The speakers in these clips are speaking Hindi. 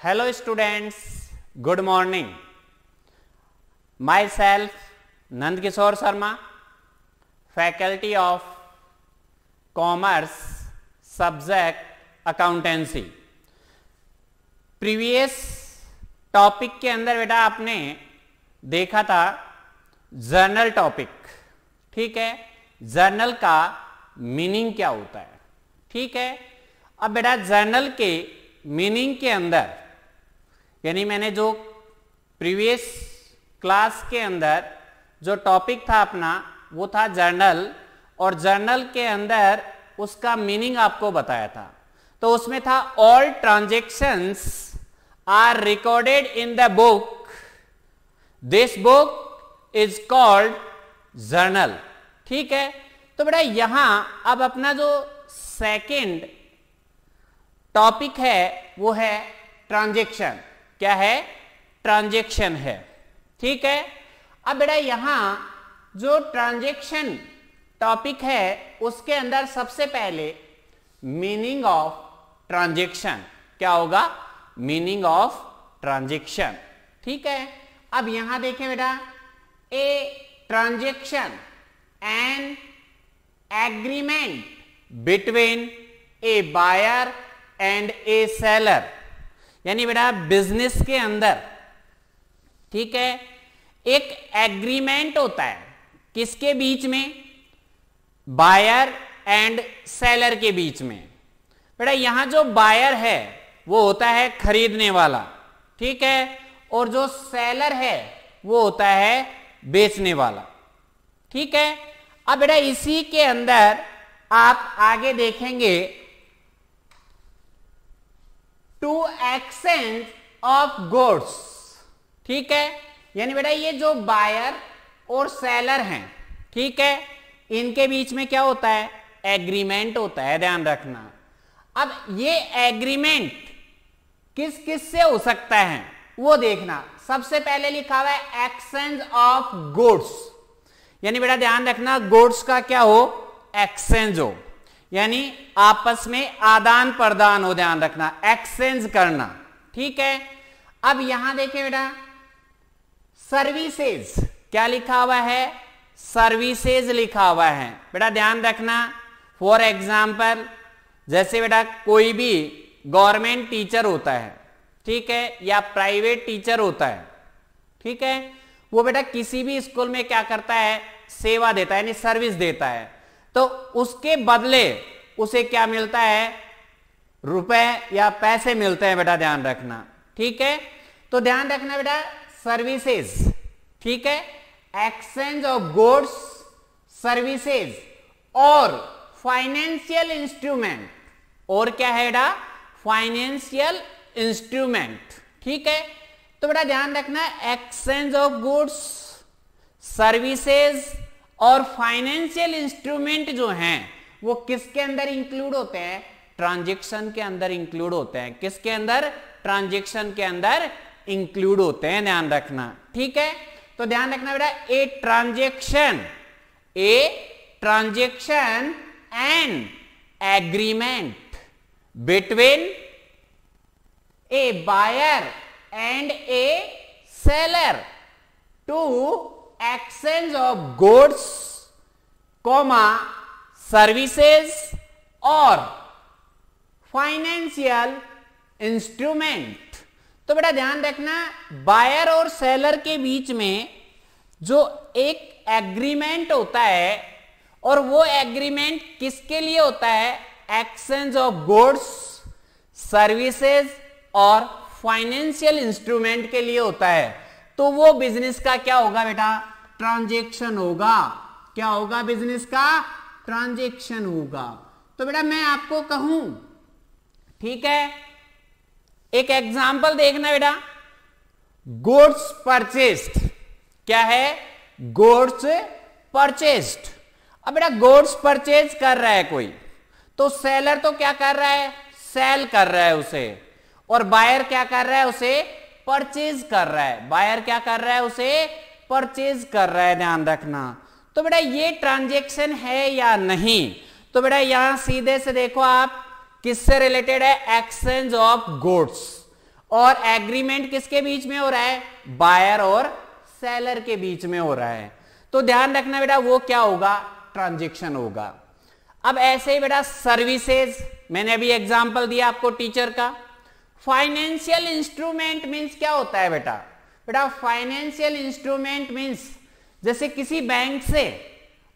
Hello students, good morning. Myself Nand Kishore Sharma, faculty of Commerce, subject Accountancy. Previous topic के अंदर बेटा आपने देखा था जर्नल टॉपिक, ठीक है। जर्नल का मीनिंग क्या होता है, ठीक है। अब बेटा जर्नल के मीनिंग के अंदर यानी मैंने जो प्रीवियस क्लास के अंदर जो टॉपिक था अपना वो था जर्नल, और जर्नल के अंदर उसका मीनिंग आपको बताया था। तो उसमें था all transactions are recorded in the book, this book is called journal, ठीक है। तो बेटा यहां अब अपना जो सेकंड टॉपिक है वो है ट्रांजैक्शन। क्या है? ट्रांजैक्शन है, ठीक है। अब बेटा यहां जो ट्रांजैक्शन टॉपिक है उसके अंदर सबसे पहले मीनिंग ऑफ ट्रांजैक्शन क्या होगा? मीनिंग ऑफ ट्रांजैक्शन, ठीक है। अब यहां देखें बेटा, a transaction an agreement between a buyer and a seller, यानी बेटा बिजनेस के अंदर, ठीक है, एक एग्रीमेंट होता है किसके बीच में? बायर एंड सेलर के बीच में। बेटा यहां जो बायर है वो होता है खरीदने वाला, ठीक है, और जो सेलर है वो होता है बेचने वाला, ठीक है। अब बेटा इसी के अंदर आप आगे देखेंगे टू एक्सचेंज ऑफ गुड्स, ठीक है। यानी बेटा ये जो बायर और सेलर हैं, ठीक है, इनके बीच में क्या होता है? एग्रीमेंट होता है, ध्यान रखना। अब ये एग्रीमेंट किस किस से हो सकता है वो देखना। सबसे पहले लिखा हुआ है एक्सचेंज ऑफ गुड्स, यानी बेटा ध्यान रखना गुड्स का क्या हो? एक्सचेंज हो, यानी आपस में आदान प्रदान हो, ध्यान रखना, एक्सचेंज करना, ठीक है। अब यहां देखिए बेटा सर्विसेज, क्या लिखा हुआ है? सर्विसेज लिखा हुआ है। बेटा ध्यान रखना, फॉर एग्जाम्पल जैसे बेटा कोई भी गवर्नमेंट टीचर होता है, ठीक है, या प्राइवेट टीचर होता है, ठीक है, वो बेटा किसी भी स्कूल में क्या करता है? सेवा देता है, यानी सर्विस देता है। तो उसके बदले उसे क्या मिलता है? रुपए या पैसे मिलते हैं, बेटा ध्यान रखना, ठीक है। तो ध्यान रखना बेटा सर्विसेज, ठीक है, एक्सचेंज ऑफ गुड्स, सर्विसेज और फाइनेंशियल इंस्ट्रूमेंट, और क्या है बेटा? फाइनेंशियल इंस्ट्रूमेंट, ठीक है। तो बेटा ध्यान रखना एक्सचेंज ऑफ गुड्स, सर्विसेज और फाइनेंशियल इंस्ट्रूमेंट जो हैं वो किसके अंदर इंक्लूड होते हैं? ट्रांजैक्शन के अंदर इंक्लूड होते हैं। किसके अंदर? ट्रांजैक्शन के अंदर इंक्लूड होते हैं, ध्यान रखना, ठीक है। तो ध्यान रखना बेटा a transaction and agreement between a buyer and a seller to exchange of goods, comma services और फाइनेंशियल इंस्ट्रूमेंट। तो बेटा ध्यान रखना बायर और सेलर के बीच में जो एक एग्रीमेंट होता है, और वो एग्रीमेंट किसके लिए होता है? एक्सचेंज ऑफ गुड्स, सर्विसेज और फाइनेंशियल इंस्ट्रूमेंट के लिए होता है। तो वो बिजनेस का क्या होगा बेटा? ट्रांजैक्शन होगा। क्या होगा? बिजनेस का ट्रांजैक्शन होगा। तो बेटा मैं आपको कहूं, ठीक है, एक एग्जांपल देखना बेटा, गुड्स परचेस्ड। क्या है? Goods purchased. अब बेटा गुड्स परचेज कर रहा है कोई, तो सेलर तो क्या कर रहा है? सेल कर रहा है उसे, और बायर क्या कर रहा है? उसे परचेज कर रहा है। बायर क्या कर रहा है? उसे परचेज कर रहा है, ध्यान रखना। तो बेटा ये ट्रांजैक्शन है या नहीं? तो बेटा यहां सीधे से देखो आप, किससे रिलेटेड है? Exchange of goods. और एग्रीमेंट किसके बीच में हो रहा है? बायर और सेलर के बीच में हो रहा है। तो ध्यान रखना बेटा वो क्या होगा? ट्रांजैक्शन होगा। अब ऐसे ही बेटा सर्विसेज, मैंने अभी एग्जांपल दिया आपको टीचर का। फाइनेंशियल इंस्ट्रूमेंट मींस क्या होता है बेटा? बेटा फाइनेंशियल इंस्ट्रूमेंट मींस जैसे किसी बैंक से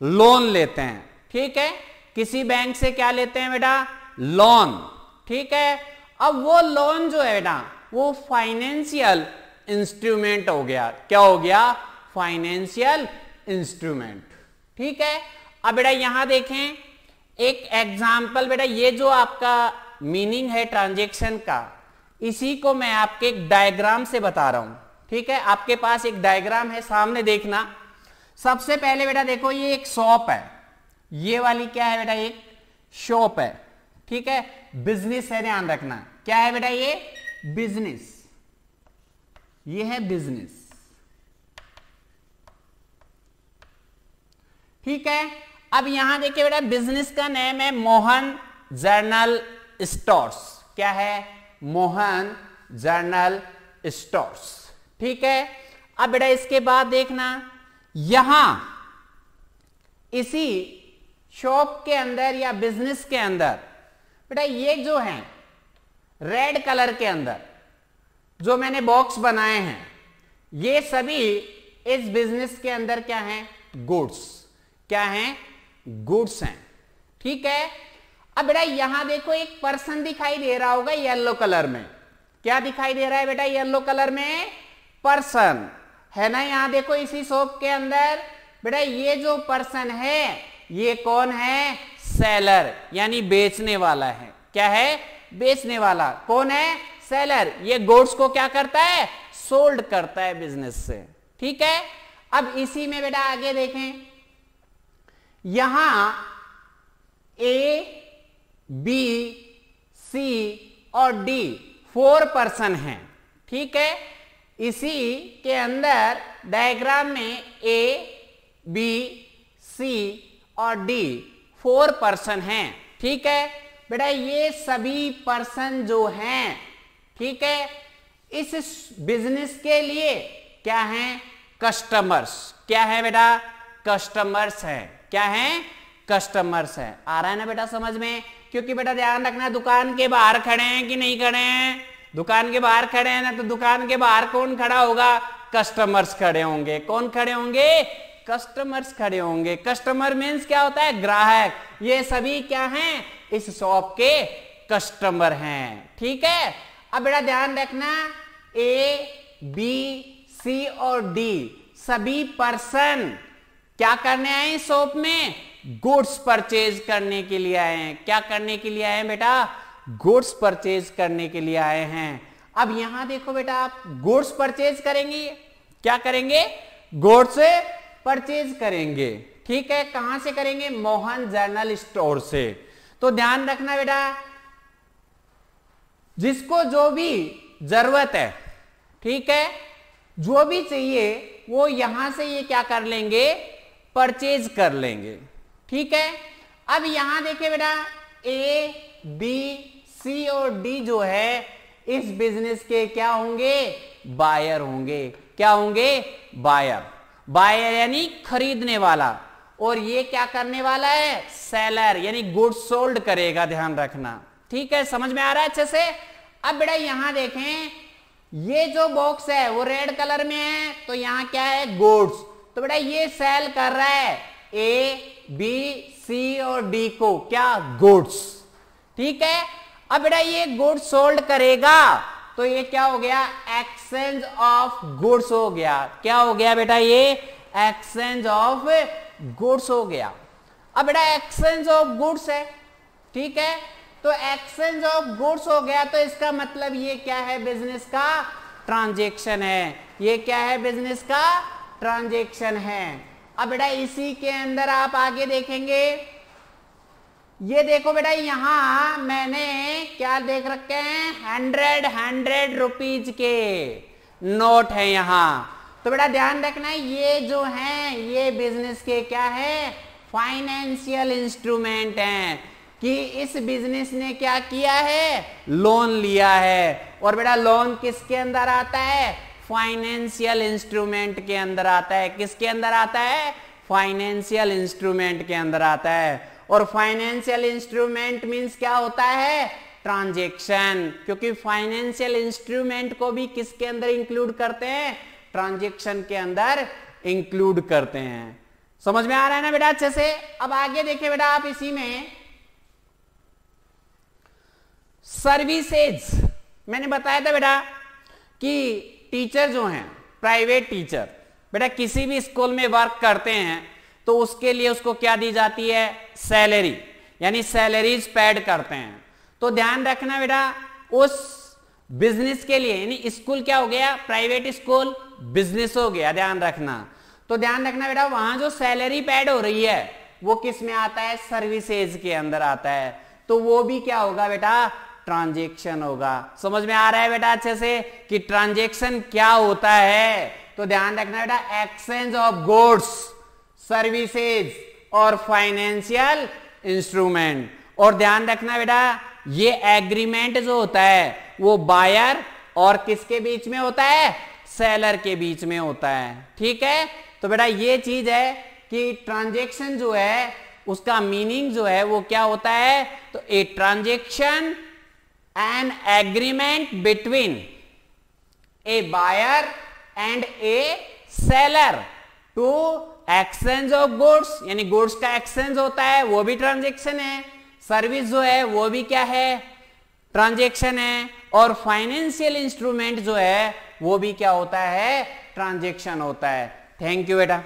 लोन लेते हैं, ठीक है, किसी बैंक से क्या लेते हैं बेटा? लोन, ठीक है। अब वो लोन जो है बेटा वो फाइनेंशियल इंस्ट्रूमेंट हो गया। क्या हो गया? फाइनेंशियल इंस्ट्रूमेंट, ठीक है। अब बेटा यहां देखें एक एग्जाम्पल, बेटा ये जो आपका मीनिंग है ट्रांजैक्शन का, इसी को मैं आपके एक डायग्राम से बता रहा हूं, ठीक है। आपके पास एक डायग्राम है, सामने देखना। सबसे पहले बेटा देखो ये एक शॉप है, ये वाली क्या है बेटा? एक शॉप है, ठीक है, बिजनेस है, ध्यान रखना। क्या है बेटा? ये बिजनेस, ये है बिजनेस, ठीक है। अब यहां देखिए बेटा बिजनेस का नेम है मोहन जनरल स्टोर्स। क्या है? मोहन जनरल स्टोर्स, ठीक है। अब बेटा इसके बाद देखना यहां इसी शॉप के अंदर या बिजनेस के अंदर बेटा ये जो है रेड कलर के अंदर जो मैंने बॉक्स बनाए हैं, ये सभी इस बिजनेस के अंदर क्या हैं? गुड्स। क्या हैं? गुड्स हैं, ठीक है। अब बेटा यहां देखो एक पर्सन दिखाई दे रहा होगा येलो कलर में। क्या दिखाई दे रहा है बेटा? येलो कलर में पर्सन है ना। यहां देखो इसी शॉप के अंदर बेटा ये जो पर्सन है ये कौन है? सेलर, यानी बेचने वाला है। क्या है? बेचने वाला। कौन है? सेलर। ये गुड्स को क्या करता है? सोल्ड करता है बिजनेस से, ठीक है। अब इसी में बेटा आगे देखें, यहां ए, बी, सी और डी 4 पर्सन हैं, ठीक है। इसी के अंदर डायग्राम में ए, बी, सी और डी 4 पर्सन हैं, ठीक है। बेटा ये सभी पर्सन जो हैं, ठीक है, इस बिजनेस के लिए क्या हैं? कस्टमर्स। क्या है बेटा? कस्टमर्स हैं। क्या हैं? कस्टमर्स हैं। आ रहा है ना बेटा समझ में? क्योंकि बेटा ध्यान रखना दुकान के बाहर खड़े हैं कि नहीं खड़े हैं? दुकान के बाहर खड़े हैं ना, तो दुकान के बाहर कौन खड़ा होगा? कस्टमर्स खड़े होंगे। कौन खड़े होंगे? कस्टमर्स खड़े होंगे। कस्टमर मीन्स क्या होता है? ग्राहक। ये सभी क्या हैं? इस शॉप के कस्टमर हैं, ठीक है। अब बेटा ध्यान रखना ए, बी, सी और डी सभी पर्सन क्या करने आए शॉप में? गुड्स परचेज करने के लिए आए हैं। क्या करने के लिए आए हैं बेटा? गुड्स परचेज करने के लिए आए हैं। अब यहां देखो बेटा आप गुड्स परचेज करेंगे। क्या करेंगे? गुड्स परचेज करेंगे, ठीक है। कहां से करेंगे? मोहन जनरल स्टोर से। तो ध्यान रखना बेटा जिसको जो भी जरूरत है, ठीक है, जो भी चाहिए वो यहां से ये क्या कर लेंगे? परचेज कर लेंगे, ठीक है। अब यहां देखिए बेटा ए, बी, सी और डी जो है इस बिजनेस के क्या होंगे? बायर होंगे। क्या होंगे? बायर। बायर यानी खरीदने वाला, और ये क्या करने वाला है? सेलर, यानी गुड्स सोल्ड करेगा। ध्यान रखना, ठीक है। समझ में आ रहा है अच्छे से? अब बेटा यहां देखें ये जो बॉक्स है वो रेड कलर में है, तो यहां क्या है? गुड्स। तो बेटा ये सेल कर रहा है ए, बी, सी और डी को क्या? गुड्स, ठीक है। अब बेटा ये गुड्स सोल्ड करेगा तो ये क्या हो गया? एक्सचेंज ऑफ गुड्स हो गया। क्या हो गया बेटा? ये एक्सचेंज ऑफ गुड्स हो गया। अब बेटा एक्सचेंज ऑफ गुड्स है, ठीक है, तो एक्सचेंज ऑफ गुड्स हो गया तो इसका मतलब ये क्या है? बिजनेस का ट्रांजैक्शन है। ये क्या है? बिजनेस का ट्रांजैक्शन है। अब बेटा इसी के अंदर आप आगे देखेंगे, ये देखो बेटा यहां मैंने क्या देख रखे हैं? 100 रुपीज के नोट है यहां। तो बेटा ध्यान रखना ये जो है ये बिजनेस के क्या है? फाइनेंशियल इंस्ट्रूमेंट हैं कि इस बिजनेस ने क्या किया है? लोन लिया है और बेटा लोन किसके अंदर आता है? फाइनेंशियल इंस्ट्रूमेंट के अंदर आता है। किसके अंदर आता है? फाइनेंशियल इंस्ट्रूमेंट के अंदर आता है। और फाइनेंशियल इंस्ट्रूमेंट मींस क्या होता है? ट्रांजैक्शन, क्योंकि फाइनेंशियल इंस्ट्रूमेंट को भी किसके अंदर इंक्लूड करते हैं? ट्रांजैक्शन के अंदर इंक्लूड करते हैं। समझ में आ रहा है ना बेटा अच्छे से? अब आगे देखिए बेटा आप इसी में सर्विसेज, मैंने बताया था बेटा कि टीचर जो हैं, प्राइवेट टीचर बेटा किसी भी स्कूल में वर्क करते हैं तो उसके लिए उसको क्या दी जाती है? सैलरी, यानी सैलरीज पेड करते हैं। तो ध्यान रखना बेटा उस बिजनेस के लिए, यानी स्कूल क्या हो गया? प्राइवेट स्कूल बिजनेस हो गया, ध्यान रखना। तो ध्यान रखना बेटा वहां जो सैलरी पेड हो रही है वो किस में आता है? सर्विसेज के अंदर आता है। तो वो भी क्या होगा बेटा? ट्रांजैक्शन होगा। समझ में आ रहा है बेटा अच्छे से कि ट्रांजैक्शन क्या होता है? तो ध्यान रखना बेटा एक्सचेंज ऑफ गुड्स, सर्विसेज और फाइनेंशियल इंस्ट्रूमेंट। और ध्यान रखना बेटा ये एग्रीमेंट जो होता है वो बायर और किसके बीच में होता है? सेलर के बीच में होता है। ठीक है, तो बेटा ये चीज है कि ट्रांजैक्शन जो है उसका मीनिंग जो है वो क्या होता है? तो a transaction an agreement between a buyer and a seller to exchange of goods, यानी गुड्स का एक्सचेंज होता है वो भी ट्रांजैक्शन है। सर्विस जो है वो भी क्या है? ट्रांजैक्शन है। और फाइनेंशियल इंस्ट्रूमेंट जो है वो भी क्या होता है? ट्रांजैक्शन होता है। थैंक यू बेटा।